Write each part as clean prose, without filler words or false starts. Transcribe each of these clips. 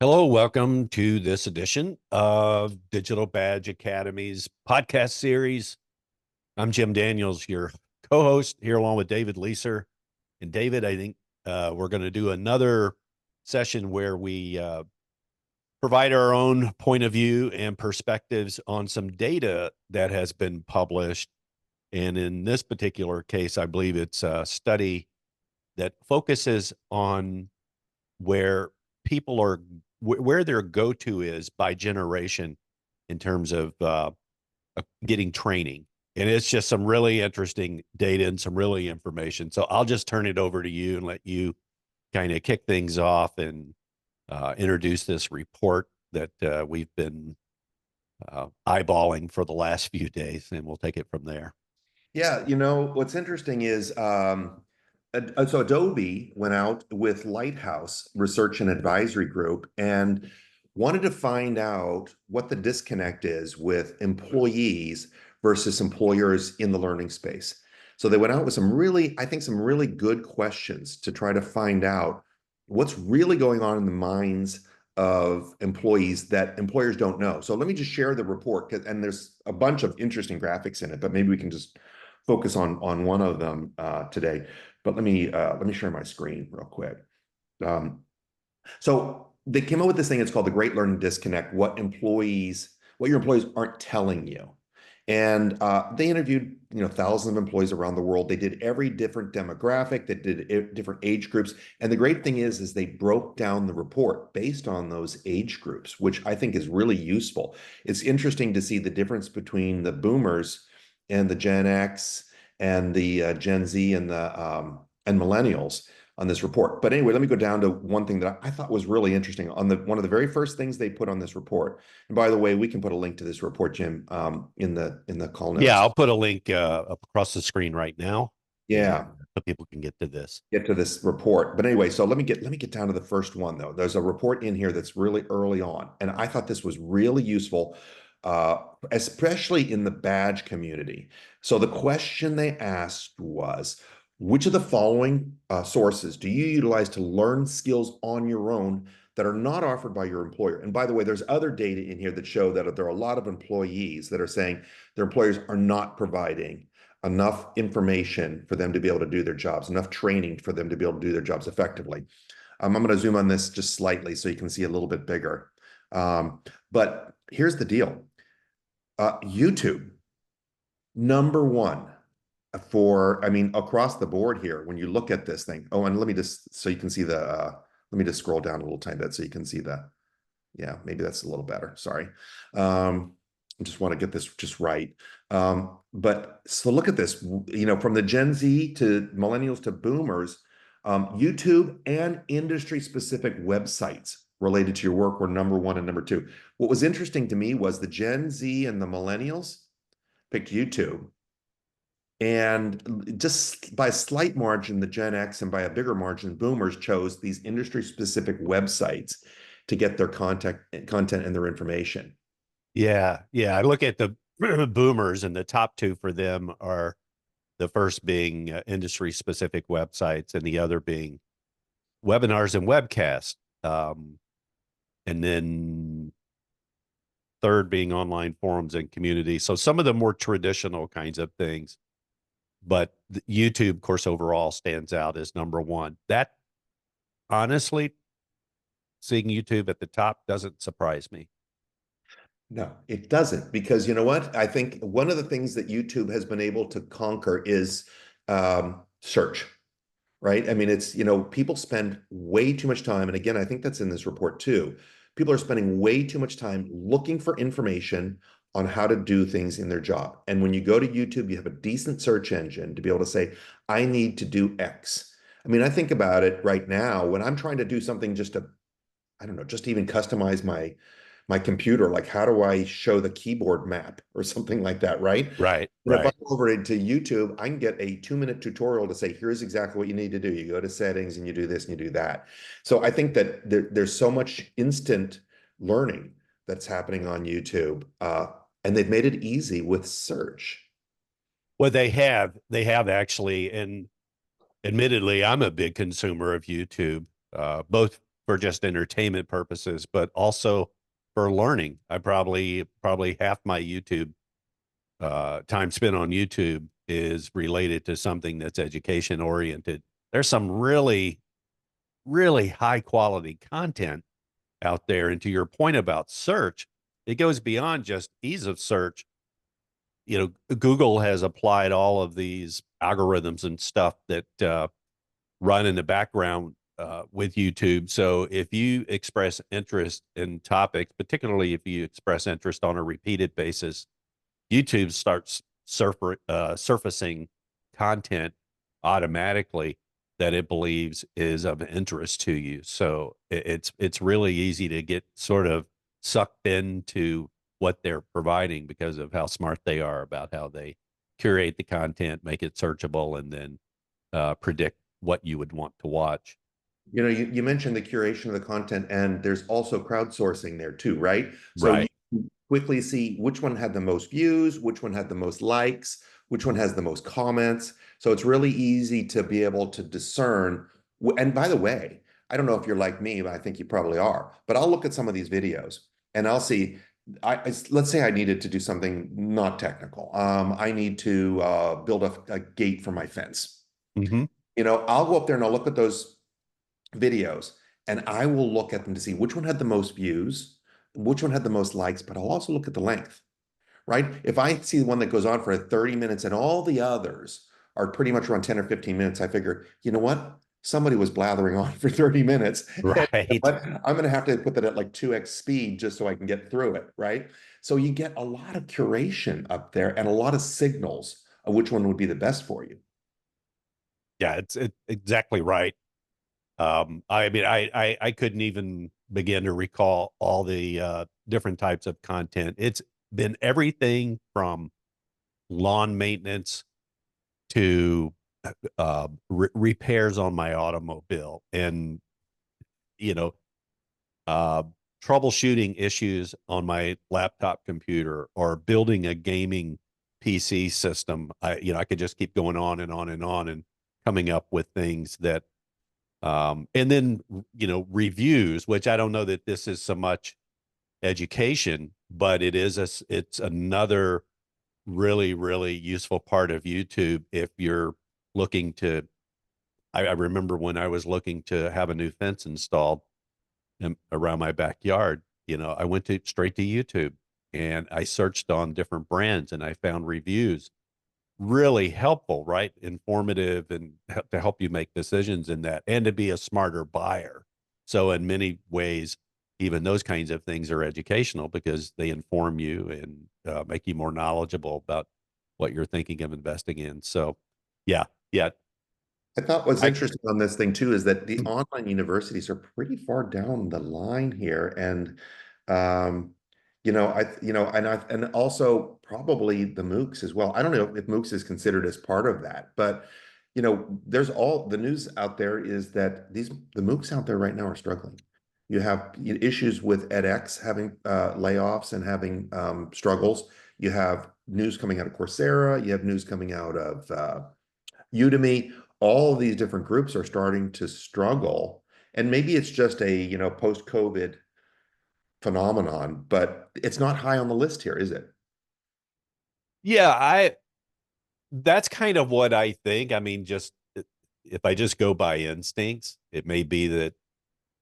Hello, welcome to this edition of Digital Badge Academy's podcast series. I'm Jim Daniels, your co-host here along with David Leeser. And David, I think we're going to do another session where we provide our own point of view and perspectives on some data that has been published. And in this particular case, I believe it's a study that focuses on where people are where their go-to is by generation in terms of getting training. And it's just some really interesting data and some really information. So I'll just turn it over to you and let you kind of kick things off and introduce this report that we've been eyeballing for the last few days, and we'll take it from there. Yeah, what's interesting is so Adobe went out with Lighthouse Research and Advisory Group and wanted to find out what the disconnect is with employees versus employers in the learning space. So they went out with some really good questions to try to find out what's really going on in the minds of employees that employers don't know. So let me just share the report, and there's a bunch of interesting graphics in it, but maybe we can just focus on one of them today. But let me share my screen real quick. Um, so they came up with this thing. It's called the Great Learning Disconnect. What your employees aren't telling you. And they interviewed, thousands of employees around the world. They did every different demographic. They did different age groups. And the great thing is they broke down the report based on those age groups, which I think is really useful. It's interesting to see the difference between the boomers and the Gen X and the Gen Z and millennials on this report. But anyway, let me go down to one thing that I thought was really interesting. One of the very first things they put on this report. And by the way, we can put a link to this report, Jim, in the call Yeah, notes. I'll put a link up across the screen right now, and Yeah, so people can get to this. get to this report. But anyway, so let me get down to the first one though. There's a report in here that's really early on, and I thought this was really useful, uh, especially in the badge community. So the question they asked was, which of the following sources do you utilize to learn skills on your own that are not offered by your employer? And by the way, there's other data in here that show that there are a lot of employees that are saying their employers are not providing enough information for them to be able to do their jobs, enough training for them to be able to do their jobs effectively. I'm going to zoom on this just slightly so you can see a little bit bigger. But here's the deal. YouTube, number one across the board here, when you look at this thing. Oh, and let me just, so you can see let me just scroll down a little tiny bit so you can see yeah, maybe that's a little better. Sorry. I just want to get this just right. But so look at this, from the Gen Z to millennials to boomers, YouTube and industry specific websites related to your work were number one and number two. What was interesting to me was the Gen Z and the millennials picked YouTube. And just by a slight margin, the Gen X, and by a bigger margin, boomers chose these industry specific websites to get their content and their information. Yeah. I look at the boomers, and the top two for them are the first being industry specific websites, and the other being webinars and webcasts. And then third being online forums and community. So some of the more traditional kinds of things, but YouTube, of course, overall stands out as number one. That honestly, seeing YouTube at the top doesn't surprise me. No, it doesn't, because you know what? I think one of the things that YouTube has been able to conquer is search, right? I mean, it's, people spend way too much time. And again, I think that's in this report too. People are spending way too much time looking for information on how to do things in their job. And when you go to YouTube, you have a decent search engine to be able to say, I need to do X. I mean, I think about it right now when I'm trying to do something just to, I don't know, just to even customize my computer, like how do I show the keyboard map or something like that, right? Right, And if I right. go over into YouTube, I can get a 2-minute tutorial to say, here's exactly what you need to do. You go to settings and you do this and you do that. So I think that there's so much instant learning that's happening on YouTube, and they've made it easy with search. Well, they have actually, and admittedly, I'm a big consumer of YouTube, both for just entertainment purposes, but also for learning. I probably half my YouTube time spent on YouTube is related to something that's education oriented. There's some really high quality content out there. And to your point about search, it goes beyond just ease of search. Google has applied all of these algorithms and stuff that run in the background with YouTube. So if you express interest in topics, particularly if you express interest on a repeated basis, YouTube starts surfacing content automatically that it believes is of interest to you. So it's really easy to get sort of sucked into what they're providing because of how smart they are about how they curate the content, make it searchable, and then predict what you would want to watch. You mentioned the curation of the content, and there's also crowdsourcing there too, right? So you Right. quickly see which one had the most views, which one had the most likes, which one has the most comments. So it's really easy to be able to discern. And by the way, I don't know if you're like me, but I think you probably are. But I'll look at some of these videos and I'll see. Let's say I needed to do something not technical. I need to build a gate for my fence. Hmm. I'll go up there and I'll look at those videos and I will look at them to see which one had the most views, which one had the most likes, but I'll also look at the length, right? If I see the one that goes on for 30 minutes and all the others are pretty much around 10 or 15 minutes, I figure, you know what? Somebody was blathering on for 30 minutes. And you know Right. what? I'm going to have to put that at like 2x speed just so I can get through it, right? So you get a lot of curation up there and a lot of signals of which one would be the best for you. Yeah, it's exactly right. I mean, I couldn't even begin to recall all the different types of content. It's been everything from lawn maintenance to repairs on my automobile, and you know, uh, troubleshooting issues on my laptop computer, or building a gaming PC system. I could just keep going on and on and on and coming up with things that and then, reviews, which I don't know that this is so much education, but it's another really useful part of YouTube if you're looking to. I remember when I was looking to have a new fence installed around my backyard. I went to straight to YouTube and I searched on different brands and I found reviews really helpful, right? Informative, and to help you make decisions in that and to be a smarter buyer. So in many ways, even those kinds of things are educational because they inform you and make you more knowledgeable about what you're thinking of investing in. So yeah, yeah. I thought what's I interesting on this thing too is that the online universities are pretty far down the line here, and um, and also probably the MOOCs as well. I don't know if MOOCs is considered as part of that, but there's all the news out there is that the MOOCs out there right now are struggling. You have issues with edX having layoffs and having struggles. You have news coming out of Coursera. You have news coming out of Udemy. All of these different groups are starting to struggle. And maybe it's just a, post-COVID phenomenon, but it's not high on the list here, is it? Yeah, I that's kind of what I think. I mean, just if I just go by instincts, it may be that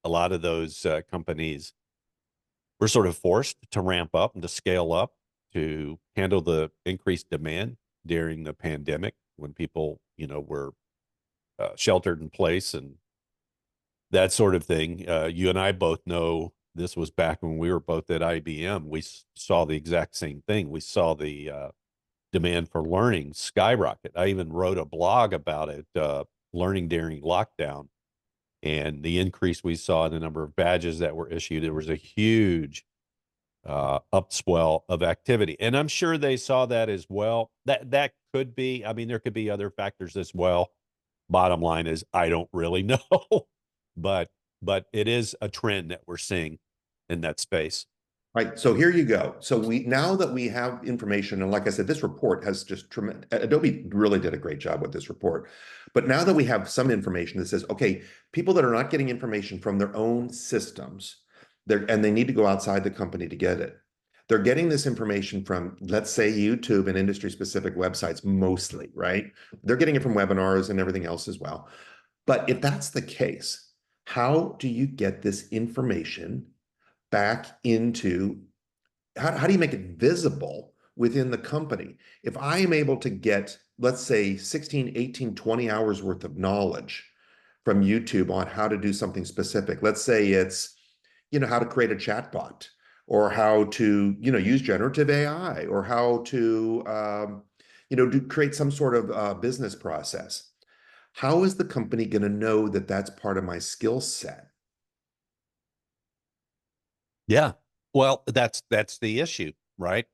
a lot of those companies were sort of forced to ramp up and to scale up to handle the increased demand during the pandemic when people, were sheltered in place and that sort of thing. You and I both know this was back when we were both at IBM. We saw the exact same thing. We saw the demand for learning skyrocket. I even wrote a blog about it, learning during lockdown, and the increase we saw in the number of badges that were issued. There was a huge upswell of activity, and I'm sure they saw that as well. That could be. I mean, there could be other factors as well. Bottom line is, I don't really know, but it is a trend that we're seeing in that space. Right. So here you go. So now that we have information, and like I said, this report has just tremendous. Adobe really did a great job with this report. But now that we have some information that says, okay, people that are not getting information from their own systems, and they need to go outside the company to get it. They're getting this information from, let's say, YouTube and industry-specific websites mostly, right? They're getting it from webinars and everything else as well. But if that's the case, how do you get this information back into how do you make it visible within the company? If I am able to get, let's say, 16, 18, 20 hours worth of knowledge from YouTube on how to do something specific, let's say it's, how to create a chatbot or how to, use generative AI or how to, create some sort of business process. How is the company going to know that that's part of my skill set? Yeah. Well, that's the issue, right?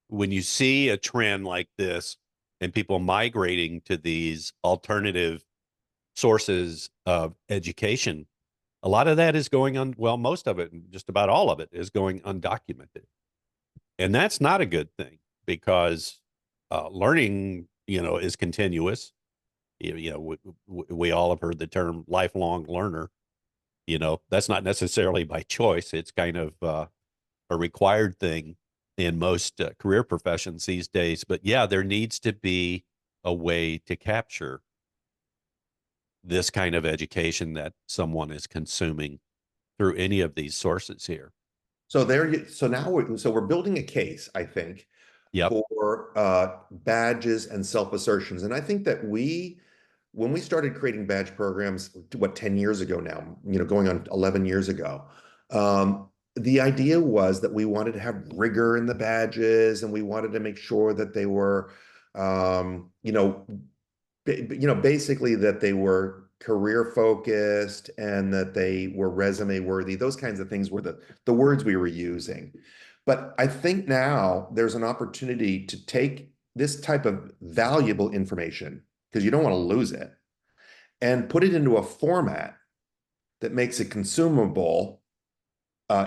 When you see a trend like this and people migrating to these alternative sources of education, a lot of that is going on. Well, most of it, just about all of it, is going undocumented. And that's not a good thing because learning, is continuous. We all have heard the term lifelong learner. That's not necessarily by choice. It's kind of a required thing in most career professions these days. But yeah, there needs to be a way to capture this kind of education that someone is consuming through any of these sources here. So now we're building a case, I think, Yep. for badges and self-assertions. And I think that when we started creating badge programs, what, 10 years ago now, going on 11 years ago, the idea was that we wanted to have rigor in the badges and we wanted to make sure that they were, basically that they were career focused and that they were resume worthy. Those kinds of things were the words we were using. But I think now there's an opportunity to take this type of valuable information, because you don't want to lose it, and put it into a format that makes it consumable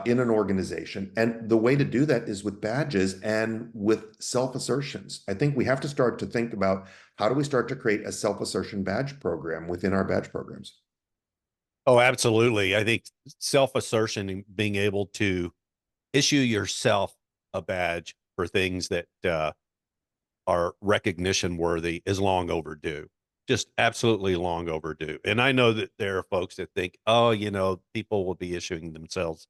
in an organization. And the way to do that is with badges and with self-assertions. I think we have to start to think about how do we start to create a self-assertion badge program within our badge programs. Oh, absolutely. I think self assertion and being able to issue yourself a badge for things that are recognition worthy is long overdue. Just absolutely long overdue. And I know that there are folks that think, oh, people will be issuing themselves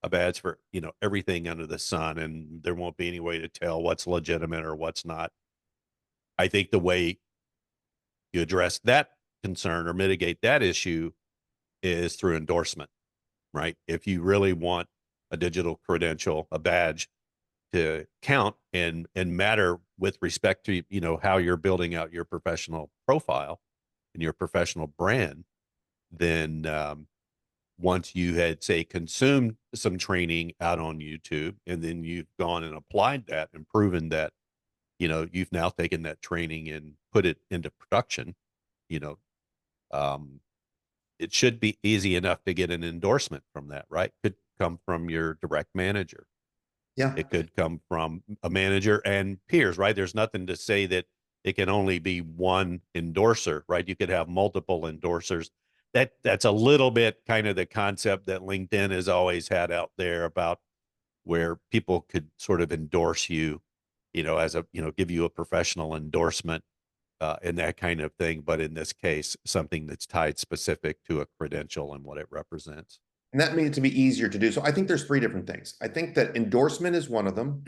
a badge for, everything under the sun, and there won't be any way to tell what's legitimate or what's not. I think the way you address that concern or mitigate that issue is through endorsement, right? If you really want a digital credential, a badge to count and matter with respect to, how you're building out your professional profile and your professional brand, then once you had, say, consumed some training out on YouTube, and then you've gone and applied that and proven that, you've now taken that training and put it into production, you know, um, it should be easy enough to get an endorsement from that, right? Could come from your direct manager. Yeah. It could come from a manager and peers, right? There's nothing to say that it can only be one endorser, right? You could have multiple endorsers. That's a little bit kind of the concept that LinkedIn has always had out there about where people could sort of endorse you, as a, give you a professional endorsement and that kind of thing. But in this case, something that's tied specific to a credential and what it represents. And that made it to be easier to do. So I think there's three different things. I think that endorsement is one of them,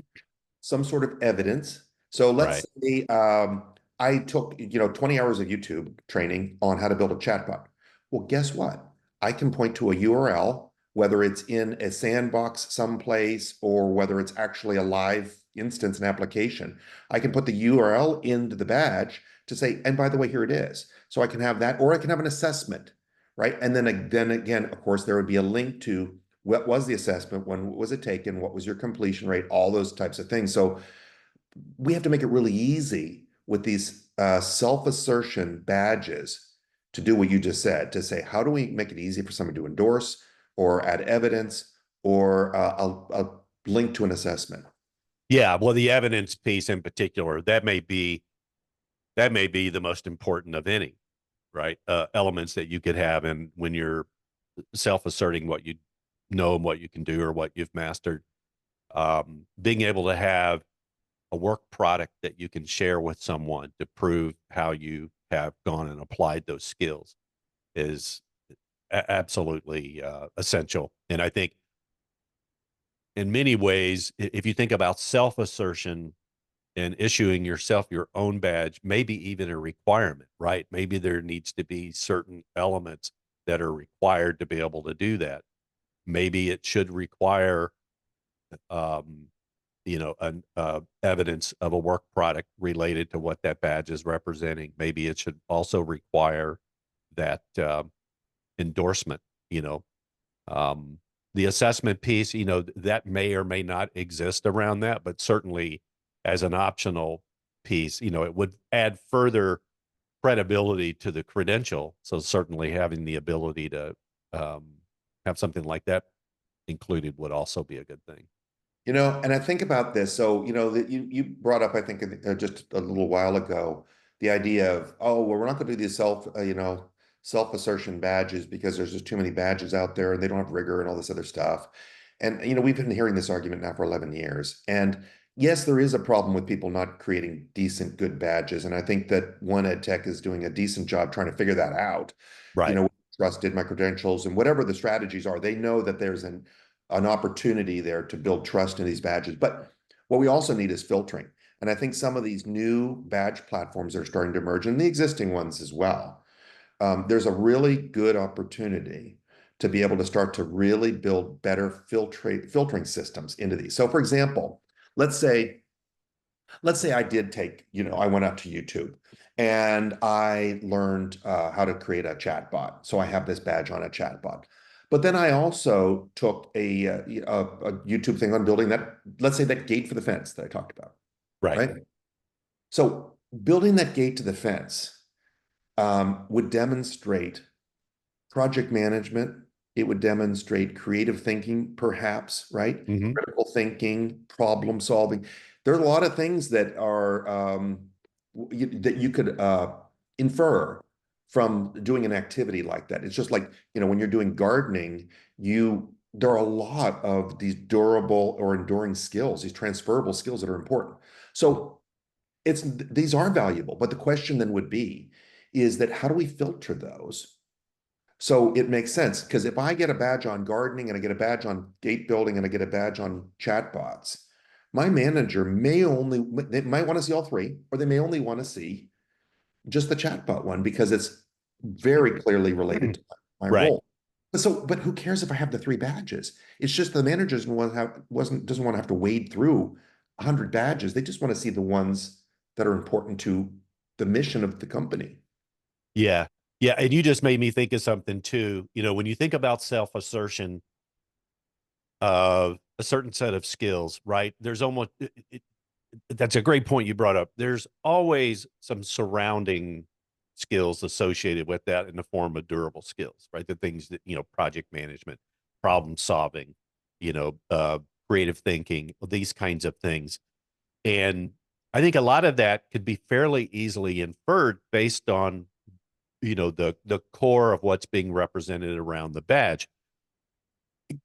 some sort of evidence. So let's Right. say I took 20 hours of YouTube training on how to build a chatbot. Well, guess what? I can point to a URL, whether it's in a sandbox someplace or whether it's actually a live instance and application. I can put the URL into the badge to say, and by the way, here it is. So I can have that, or I can have an assessment, right? And then again, of course, there would be a link to what was the assessment, when was it taken, what was your completion rate, all those types of things. So we have to make it really easy with these self-assertion badges to do what you just said, to say, how do we make it easy for someone to endorse or add evidence or linked to an assessment. Yeah, well, the evidence piece in particular, that may be the most important of any, right? Elements that you could have in when you're self-asserting what you know and what you can do or what you've mastered. Being able to have a work product that you can share with someone to prove how you have gone and applied those skills is absolutely essential. And I think in many ways, if you think about self-assertion and issuing yourself your own badge, maybe even a requirement, right? Maybe there needs to be certain elements that are required to be able to do that. Maybe it should require, um, an evidence of a work product related to what that badge is representing. Maybe it should also require that endorsement. You know, um, the assessment piece. That may or may not exist around that, but certainly as an optional piece, it would add further credibility to the credential. So certainly having the ability to um, have something like that included would also be a good thing. And I think about this. So, that you brought up, I think, just a little while ago, the idea of, oh, well, we're not going to do these self-assertion badges because there's just too many badges out there and they don't have rigor and all this other stuff. And, we've been hearing this argument now for 11 years. And yes, there is a problem with people not creating decent, good badges. And I think that One Ed Tech is doing a decent job trying to figure that out. Right. Trusted my credentials and whatever the strategies are, they know that there's an opportunity there to build trust in these badges. But what we also need is filtering. And I think some of these new badge platforms are starting to emerge, and the existing ones as well. There's a really good opportunity to be able to start to really build better filtering systems into these. So, for example, let's say I did take, I went out to YouTube and I learned how to create a chatbot. So I have this badge on a chatbot. But then I also took a YouTube thing on building that, let's say that gate for the fence that I talked about, Right. right? So building that gate to the fence would demonstrate project management. It would demonstrate creative thinking, perhaps, right? Hmm. Critical thinking, problem solving. There are a lot of things that are that you could infer from doing an activity like that. It's just like, when you're doing gardening, there are a lot of these durable or enduring skills, these transferable skills that are important. So these are valuable, but the question then would be, is that how do we filter those? So it makes sense because if I get a badge on gardening and I get a badge on gate building and I get a badge on chatbots, my manager they might want to see all three, or they may only want to see just the chatbot one because it's very clearly related to my Right. role. But who cares if I have the three badges? It's just the manager doesn't want to have to wade through 100 badges. They just want to see the ones that are important to the mission of the company. Yeah. Yeah. And you just made me think of something too. When you think about self-assertion of a certain set of skills, right? There's almost, that's a great point you brought up. There's always some surrounding skills associated with that in the form of durable skills, right? The things that, project management, problem solving, creative thinking, these kinds of things. And I think a lot of that could be fairly easily inferred based on, the core of what's being represented around the badge.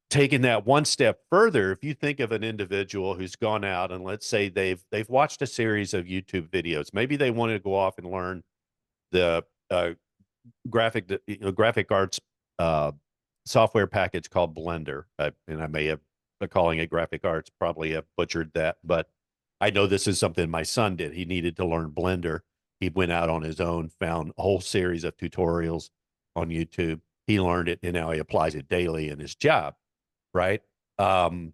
Taking that one step further, if you think of an individual who's gone out and let's say they've watched a series of YouTube videos, maybe they want to go off and learn the graphic arts uh, software package called Blender, and I may have calling it graphic arts, probably have butchered that, but I know this is something my son did. He needed to learn Blender. He went out on his own, found a whole series of tutorials on YouTube. He learned it, and now he applies it daily in his job, right? Um,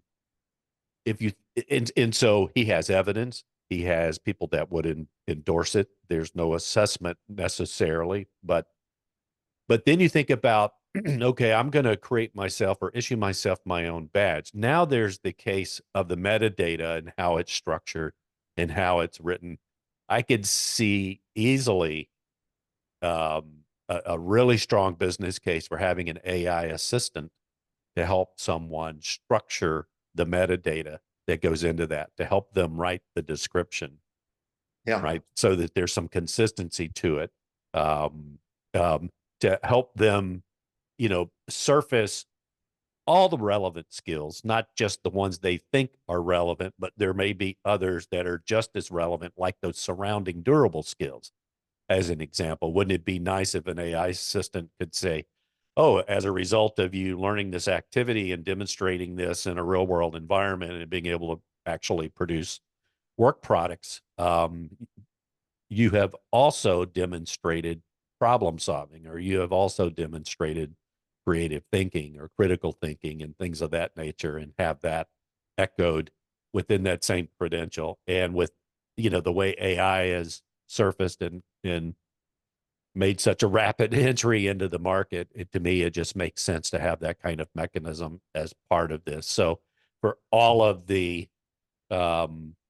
if you and so he has evidence. He has people that would endorse it. There's no assessment necessarily, but then you think about, okay, I'm going to create myself or issue myself my own badge. Now there's the case of the metadata and how it's structured and how it's written. I could see easily a really strong business case for having an AI assistant to help someone structure the metadata that goes into that to help them write the description, Yeah. right? So that there's some consistency to it, um, um, to help them, surface all the relevant skills, not just the ones they think are relevant, but there may be others that are just as relevant, like those surrounding durable skills. As an example, wouldn't it be nice if an AI assistant could say, oh, as a result of you learning this activity and demonstrating this in a real world environment and being able to actually produce work products, you have also demonstrated problem solving, or you have also demonstrated creative thinking or critical thinking and things of that nature, and have that echoed within that same credential. And with, the way AI has surfaced and made such a rapid entry into the market, to me, it just makes sense to have that kind of mechanism as part of this. So for all of the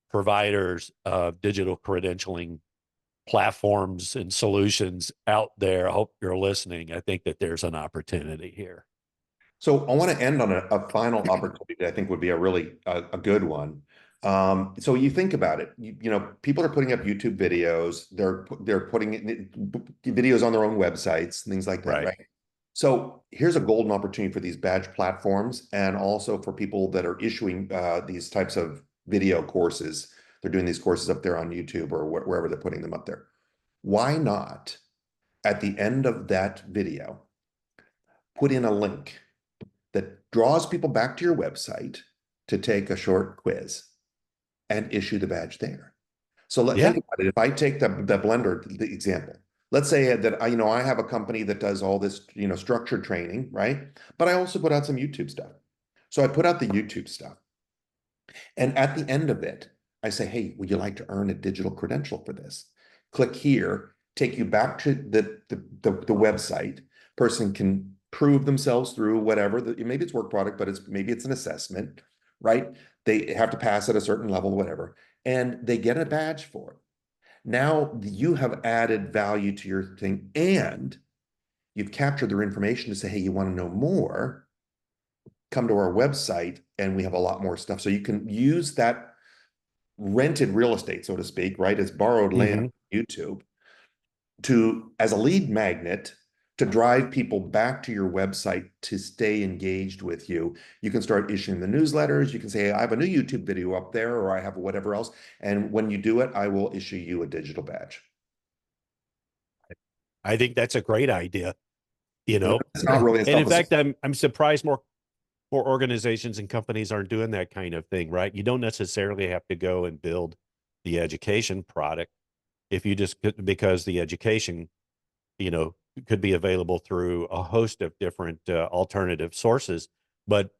providers of digital credentialing platforms and solutions out there, I hope you're listening. I think that there's an opportunity here. So I want to end on a final opportunity that I think would be a really a good one. So you think about it, people are putting up YouTube videos, they're putting videos on their own websites, things like that, Right. right? So here's a golden opportunity for these badge platforms and also for people that are issuing these types of video courses. They're doing these courses up there on YouTube or wherever they're putting them up there. Why not, at the end of that video, put in a link that draws people back to your website to take a short quiz and issue the badge there? So Yeah. think about it. If I take the Blender the example, let's say that I have a company that does all this, structured training, right? But I also put out some YouTube stuff. So I put out the YouTube stuff. And at the end of it, I say, hey, would you like to earn a digital credential for this? Click here, take you back to the website. Person can prove themselves through whatever. Maybe it's work product, but maybe it's an assessment, right? They have to pass at a certain level, whatever, and they get a badge for it. Now you have added value to your thing, and you've captured their information to say, hey, you want to know more? Come to our website, and we have a lot more stuff. So you can use that rented real estate, so to speak, right? It's borrowed land Hmm. on YouTube to as a lead magnet to drive people back to your website to stay engaged with you. You can start issuing the newsletters. You can say, hey, I have a new YouTube video up there, or I have whatever else. And when you do it, I will issue you a digital badge. I think that's a great idea, you know. It's not really a And in fact, self-assessment. I'm surprised more organizations and companies aren't doing that kind of thing, right? You don't necessarily have to go and build the education product if you just because the education, you know, could be available through a host of different alternative sources, but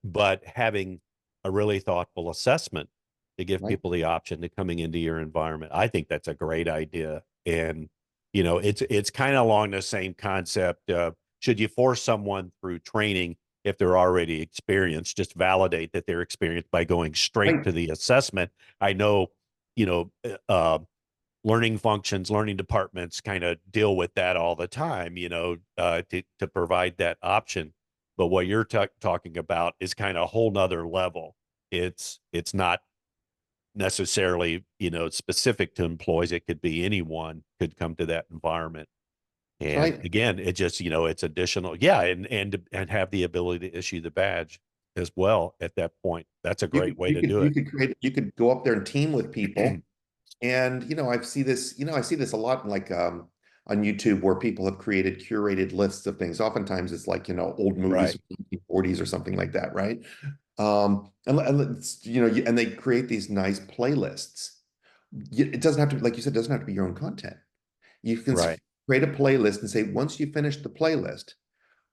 having a really thoughtful assessment to give Right? people the option to coming into your environment. I think that's a great idea. And it's kind of along the same concept. Should you force someone through training if they're already experienced, just validate that they're experienced by going straight Right. to the assessment? I know, you know, learning functions, learning departments kind of deal with that all the time, to provide that option. But what you're talking about is kind of a whole nother level. It's not necessarily, specific to employees. It could be anyone could come to that environment. And Right. again, it just, it's additional. Yeah. And have the ability to issue the badge as well at that point. That's a You great could way you to could do you it. could create you could go up there and team with people. And I see this a lot in like on YouTube where people have created curated lists of things. Oftentimes it's like, old movies Right. from the 1940s or something like that, right? And and they create these nice playlists. It doesn't have to, like you said, it doesn't have to be your own content. You can Right. create a playlist and say, once you finish the playlist,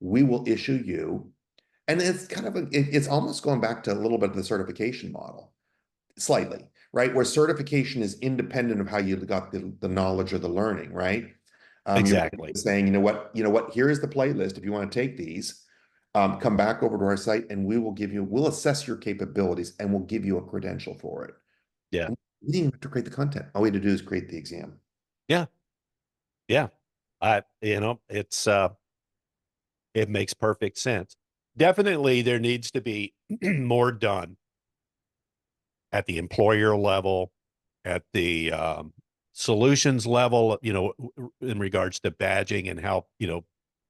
we will issue you. And it's kind of it's almost going back to a little bit of the certification model slightly, right? Where certification is independent of how you got the knowledge or the learning, right? You're Exactly. saying, here is the playlist. If you want to take these, come back over to our site and we'll assess your capabilities and we'll give you a credential for it. Yeah. And we didn't even have to create the content. All we had to do is create the exam. Yeah. Yeah. It makes perfect sense. Definitely there needs to be more done at the employer level, at the solutions level, in regards to badging and how,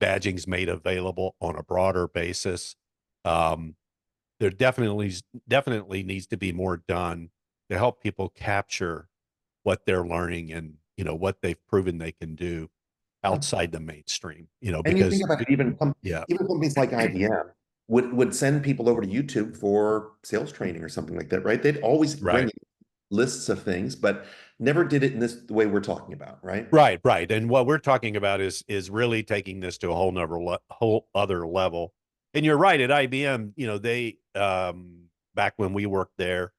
badging's made available on a broader basis. There definitely needs to be more done to help people capture what they're learning and, what they've proven they can do outside the mainstream, And you think because about it, even yeah, even companies like IBM would send people over to YouTube for sales training or something like that, right? They'd always bring right. in lists of things, but never did it in the way we're talking about, right? Right, right. And what we're talking about is really taking this to a whole other level. And you're right, at IBM, they back when we worked there,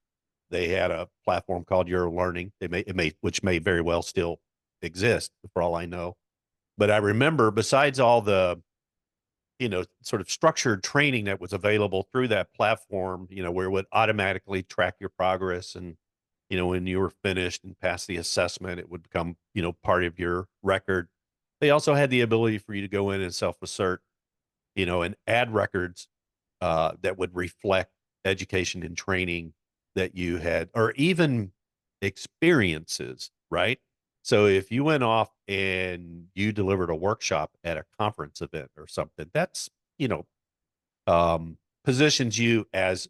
they had a platform called Your Learning. Which may very well still exist for all I know. But I remember, besides all the, sort of structured training that was available through that platform, where it would automatically track your progress, and, when you were finished and passed the assessment, it would become, part of your record. They also had the ability for you to go in and self-assert, and add records that would reflect education and training that you had, or even experiences, right? So if you went off and you delivered a workshop at a conference event or something, that's, you know, positions you as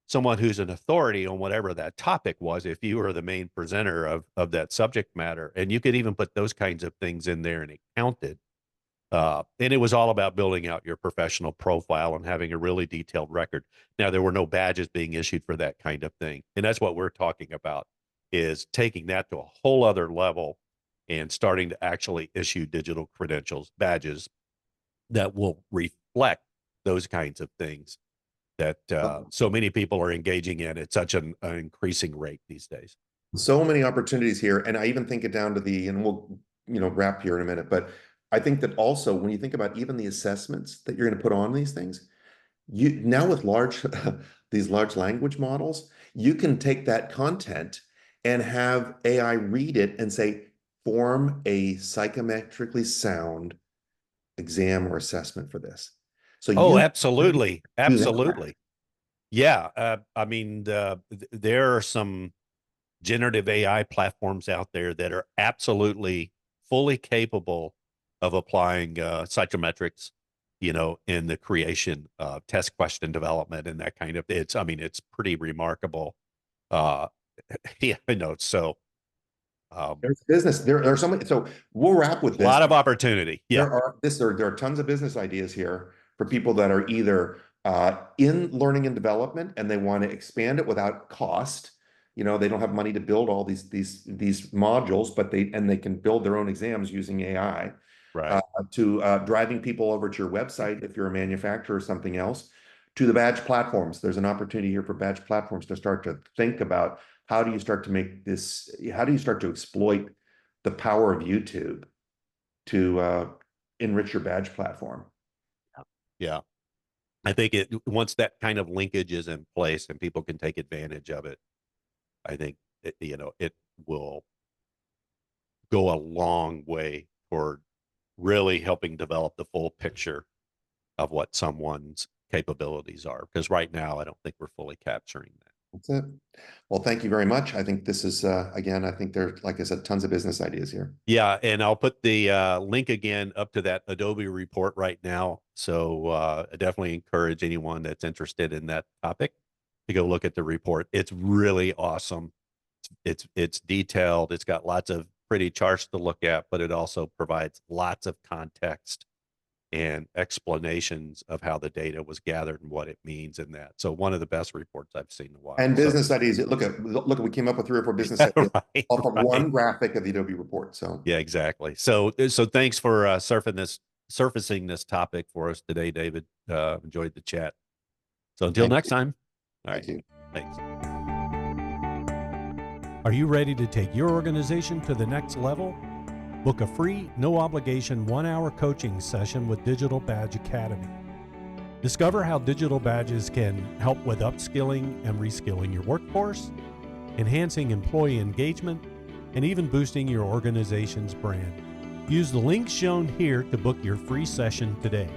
someone who's an authority on whatever that topic was, if you were the main presenter of that subject matter. And you could even put those kinds of things in there and it counted. And it was all about building out your professional profile and having a really detailed record. Now, there were no badges being issued for that kind of thing. And that's what we're talking about, is taking that to a whole other level and starting to actually issue digital credentials, badges that will reflect those kinds of things that so many people are engaging in at such an increasing rate these days. So many opportunities here. And I even think it down to and we'll, wrap here in a minute, but I think that also when you think about even the assessments that you're going to put on these things, you now with these large language models, you can take that content and have AI read it and say, form a psychometrically sound exam or assessment for this. So Oh, you absolutely. do that. Absolutely. Yeah. I mean, there are some generative AI platforms out there that are absolutely fully capable of applying psychometrics, in the creation of test question development and that kind of. It's pretty remarkable. Uh, yeah, I know. So, um, There's business. There are so many. So we'll wrap with a this. lot of opportunity. Yeah. There are tons of business ideas here for people that are either in learning and development and they want to expand it without cost. They don't have money to build all these modules, but they can build their own exams using AI. Right. To driving people over to your website if you're a manufacturer or something else, to the badge platforms. There's an opportunity here for badge platforms to start to think about how do you start to exploit the power of YouTube to enrich your badge platform. Yeah. I think once that kind of linkage is in place and people can take advantage of it, I think it will go a long way toward really helping develop the full picture of what someone's capabilities are. Because right now, I don't think we're fully capturing that. That's it. Well, thank you very much. I think this is, again, I think there, like I said, tons of business ideas here. Yeah, and I'll put the link again up to that Adobe report right now. So I definitely encourage anyone that's interested in that topic to go look at the report. It's really awesome. It's detailed. It's got lots of pretty charts to look at, but it also provides lots of context and explanations of how the data was gathered and what it means in that. So one of the best reports I've seen in a while. And So business ideas. We came up with 3 or 4 business ideas right, off of right. one graphic of the Adobe report. So Yeah, exactly. So thanks for surfacing this topic for us today, David. Enjoyed the chat. So until thank next you. time. All right. Thank you. Thanks. Are you ready to take your organization to the next level? Book a free, no obligation 1-hour coaching session with Digital Badge Academy. Discover how digital badges can help with upskilling and reskilling your workforce, enhancing employee engagement, and even boosting your organization's brand. Use the links shown here to book your free session today.